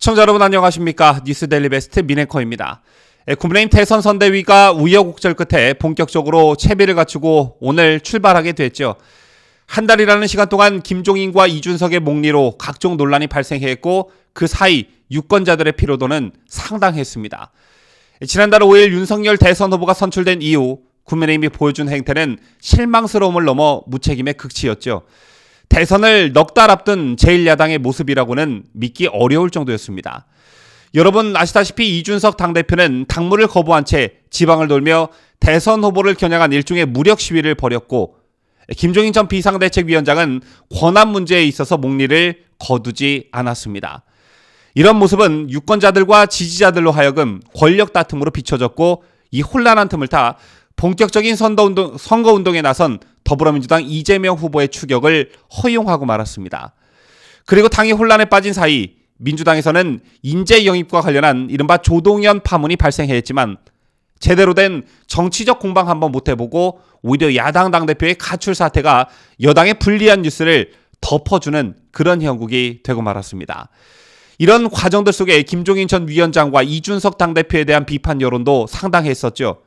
시청자 여러분 안녕하십니까? 뉴스데일리 베스트 민앵커입니다. 국민의힘 대선 선대위가 우여곡절 끝에 본격적으로 채비를 갖추고 오늘 출발하게 됐죠. 한 달이라는 시간 동안 김종인과 이준석의 목리로 각종 논란이 발생했고 그 사이 유권자들의 피로도는 상당했습니다. 지난달 5일 윤석열 대선 후보가 선출된 이후 국민의힘이 보여준 행태는 실망스러움을 넘어 무책임의 극치였죠. 대선을 넉 달 앞둔 제1야당의 모습이라고는 믿기 어려울 정도였습니다. 여러분 아시다시피 이준석 당대표는 당무를 거부한 채 지방을 돌며 대선 후보를 겨냥한 일종의 무력 시위를 벌였고, 김종인 전 비상대책위원장은 권한 문제에 있어서 목리를 거두지 않았습니다. 이런 모습은 유권자들과 지지자들로 하여금 권력 다툼으로 비춰졌고, 이 혼란한 틈을 타 본격적인 선거운동에 나선 더불어민주당 이재명 후보의 추격을 허용하고 말았습니다. 그리고 당이 혼란에 빠진 사이 민주당에서는 인재 영입과 관련한 이른바 조동연 파문이 발생했지만 제대로 된 정치적 공방 한번 못 해보고 오히려 야당 당대표의 가출 사태가 여당의 불리한 뉴스를 덮어주는 그런 형국이 되고 말았습니다. 이런 과정들 속에 김종인 전 위원장과 이준석 당대표에 대한 비판 여론도 상당했었죠.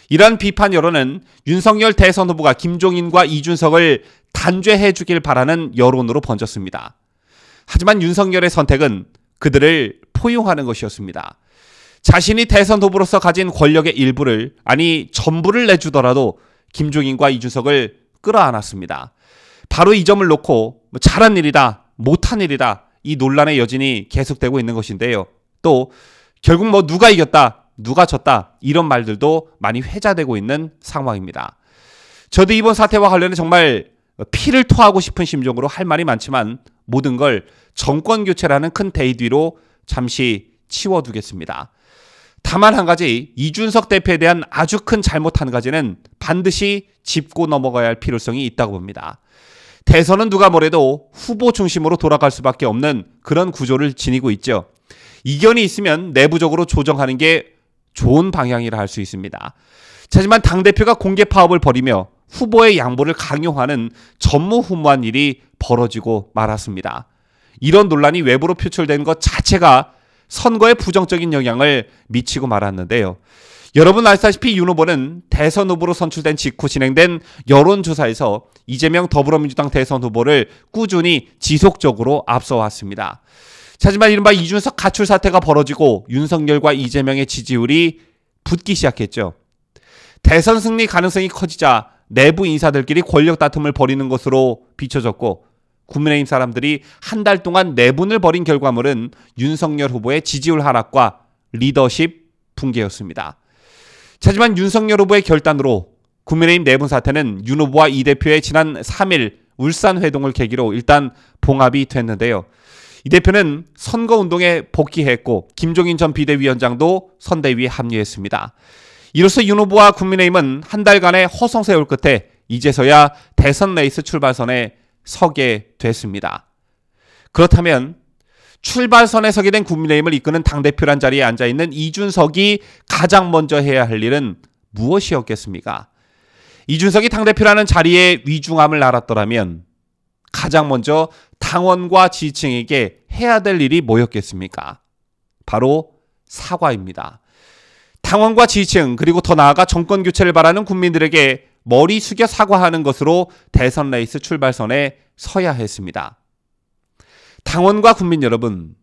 이러한 비판 여론은 윤석열 대선 후보가 김종인과 이준석을 단죄해 주길 바라는 여론으로 번졌습니다. 하지만 윤석열의 선택은 그들을 포용하는 것이었습니다. 자신이 대선 후보로서 가진 권력의 일부를, 아니 전부를 내주더라도 김종인과 이준석을 끌어안았습니다. 바로 이 점을 놓고 잘한 일이다, 못한 일이다, 이 논란의 여진이 계속되고 있는 것인데요. 또 결국 누가 이겼다, 누가 졌다, 이런 말들도 많이 회자되고 있는 상황입니다. 저도 이번 사태와 관련해 정말 피를 토하고 싶은 심정으로 할 말이 많지만 모든 걸 정권교체라는 큰 대의 뒤로 잠시 치워두겠습니다. 다만 한 가지, 이준석 대표에 대한 아주 큰 잘못 한 가지는 반드시 짚고 넘어가야 할 필요성이 있다고 봅니다. 대선은 누가 뭐래도 후보 중심으로 돌아갈 수밖에 없는 그런 구조를 지니고 있죠. 이견이 있으면 내부적으로 조정하는 게 좋은 방향이라 할 수 있습니다. 하지만 당대표가 공개 파업을 벌이며 후보의 양보를 강요하는 전무후무한 일이 벌어지고 말았습니다. 이런 논란이 외부로 표출된 것 자체가 선거에 부정적인 영향을 미치고 말았는데요. 여러분 아시다시피 윤 후보는 대선 후보로 선출된 직후 진행된 여론조사에서 이재명 더불어민주당 대선 후보를 꾸준히 지속적으로 앞서왔습니다. 하지만 이른바 이준석 가출 사태가 벌어지고 윤석열과 이재명의 지지율이 붙기 시작했죠. 대선 승리 가능성이 커지자 내부 인사들끼리 권력 다툼을 벌이는 것으로 비춰졌고, 국민의힘 사람들이 한 달 동안 내분을 벌인 결과물은 윤석열 후보의 지지율 하락과 리더십 붕괴였습니다. 하지만 윤석열 후보의 결단으로 국민의힘 내분 사태는 윤 후보와 이 대표의 지난 3일 울산 회동을 계기로 일단 봉합이 됐는데요. 이 대표는 선거운동에 복귀했고 김종인 전 비대위원장도 선대위에 합류했습니다. 이로써 윤 후보와 국민의힘은 한 달간의 허송세월 끝에 이제서야 대선 레이스 출발선에 서게 됐습니다. 그렇다면 출발선에 서게 된 국민의힘을 이끄는 당대표란 자리에 앉아있는 이준석이 가장 먼저 해야 할 일은 무엇이었겠습니까? 이준석이 당대표라는 자리에 위중함을 알았더라면 가장 먼저 당원과 지지층에게 해야 될 일이 뭐였겠습니까? 바로 사과입니다. 당원과 지지층, 그리고 더 나아가 정권교체를 바라는 국민들에게 머리 숙여 사과하는 것으로 대선 레이스 출발선에 서야 했습니다. 당원과 국민 여러분,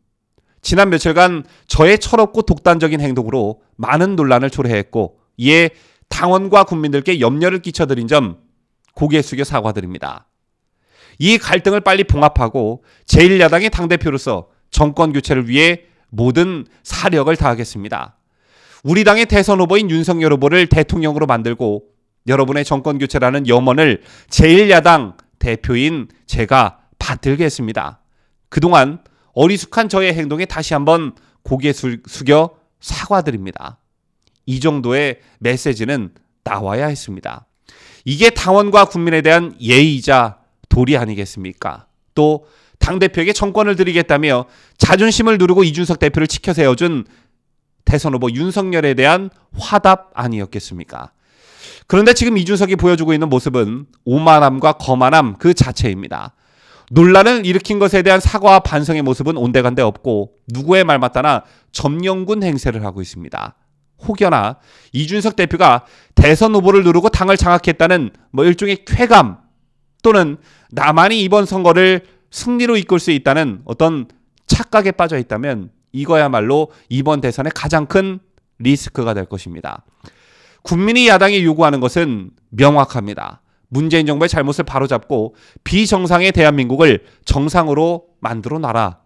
지난 며칠간 저의 철없고 독단적인 행동으로 많은 논란을 초래했고, 이에 당원과 국민들께 염려를 끼쳐드린 점 고개 숙여 사과드립니다. 이 갈등을 빨리 봉합하고 제1야당의 당대표로서 정권교체를 위해 모든 사력을 다하겠습니다. 우리 당의 대선 후보인 윤석열 후보를 대통령으로 만들고 여러분의 정권교체라는 염원을 제1야당 대표인 제가 받들겠습니다. 그동안 어리숙한 저의 행동에 다시 한번 고개 숙여 사과드립니다. 이 정도의 메시지는 나와야 했습니다. 이게 당원과 국민에 대한 예의이자 도리 아니겠습니까? 또 당대표에게 정권을 드리겠다며 자존심을 누르고 이준석 대표를 치켜 세워준 대선 후보 윤석열에 대한 화답 아니었겠습니까? 그런데 지금 이준석이 보여주고 있는 모습은 오만함과 거만함 그 자체입니다. 논란을 일으킨 것에 대한 사과와 반성의 모습은 온데간데 없고 누구의 말 맞다나 점령군 행세를 하고 있습니다. 혹여나 이준석 대표가 대선 후보를 누르고 당을 장악했다는 일종의 쾌감 또는 나만이 이번 선거를 승리로 이끌 수 있다는 어떤 착각에 빠져 있다면 이거야말로 이번 대선의 가장 큰 리스크가 될 것입니다. 국민이 야당이 요구하는 것은 명확합니다. 문재인 정부의 잘못을 바로잡고 비정상의 대한민국을 정상으로 만들어 놔라.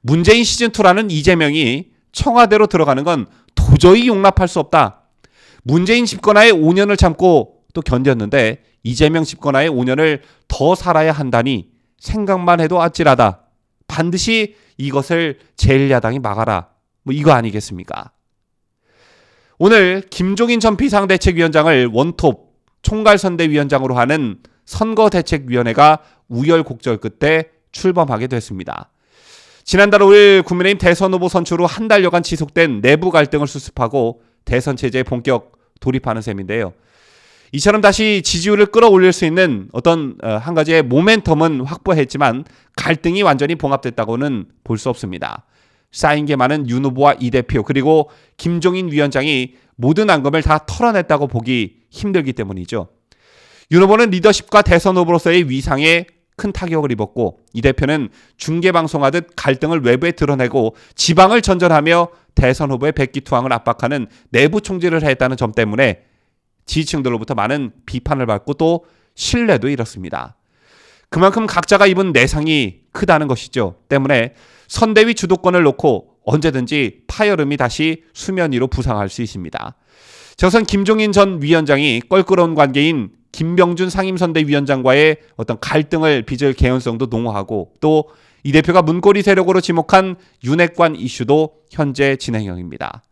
문재인 시즌2라는 이재명이 청와대로 들어가는 건 도저히 용납할 수 없다. 문재인 집권하에 5년을 참고 또 견뎠는데 이재명 집권하에 5년을 더 살아야 한다니 생각만 해도 아찔하다. 반드시 이것을 제1야당이 막아라. 이거 아니겠습니까? 오늘 김종인 전 비상대책위원장을 원톱 총괄선대위원장으로 하는 선거대책위원회가 우열곡절 끝에 출범하게 됐습니다. 지난달 5일 국민의힘 대선 후보 선출 후 한 달여간 지속된 내부 갈등을 수습하고 대선 체제에 본격 돌입하는 셈인데요. 이처럼 다시 지지율을 끌어올릴 수 있는 어떤 한 가지의 모멘텀은 확보했지만 갈등이 완전히 봉합됐다고는 볼 수 없습니다. 쌓인 게 많은 윤 후보와 이 대표 그리고 김종인 위원장이 모든 앙금을 다 털어냈다고 보기 힘들기 때문이죠. 윤 후보는 리더십과 대선 후보로서의 위상에 큰 타격을 입었고 이 대표는 중계방송하듯 갈등을 외부에 드러내고 지방을 전전하며 대선 후보의 백기투항을 압박하는 내부 총질을 했다는 점 때문에 지지층들로부터 많은 비판을 받고 또 신뢰도 잃었습니다. 그만큼 각자가 입은 내상이 크다는 것이죠. 때문에 선대위 주도권을 놓고 언제든지 파열음이 다시 수면 위로 부상할 수 있습니다. 저선 김종인 전 위원장이 껄끄러운 관계인 김병준 상임선대위원장과의 어떤 갈등을 빚을 개연성도 농후하고 또 이 대표가 문고리 세력으로 지목한 윤핵관 이슈도 현재 진행형입니다.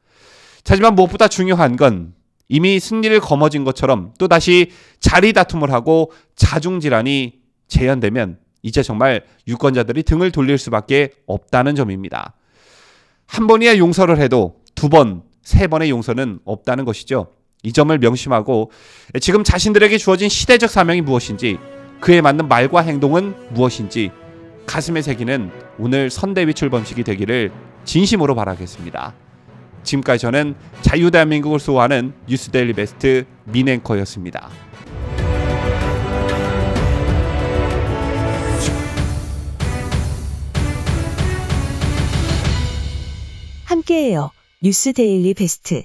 하지만 무엇보다 중요한 건 이미 승리를 거머쥔 것처럼 또다시 자리 다툼을 하고 자중질환이 재현되면 이제 정말 유권자들이 등을 돌릴 수밖에 없다는 점입니다. 한 번이야 용서를 해도 두 번, 세 번의 용서는 없다는 것이죠. 이 점을 명심하고 지금 자신들에게 주어진 시대적 사명이 무엇인지 그에 맞는 말과 행동은 무엇인지 가슴에 새기는 오늘 선대위 출범식이 되기를 진심으로 바라겠습니다. 지금까지 저는 자유대한민국을 수호하는 뉴스데일리 베스트 민앵커였습니다. 함께해요. 뉴스데일리 베스트.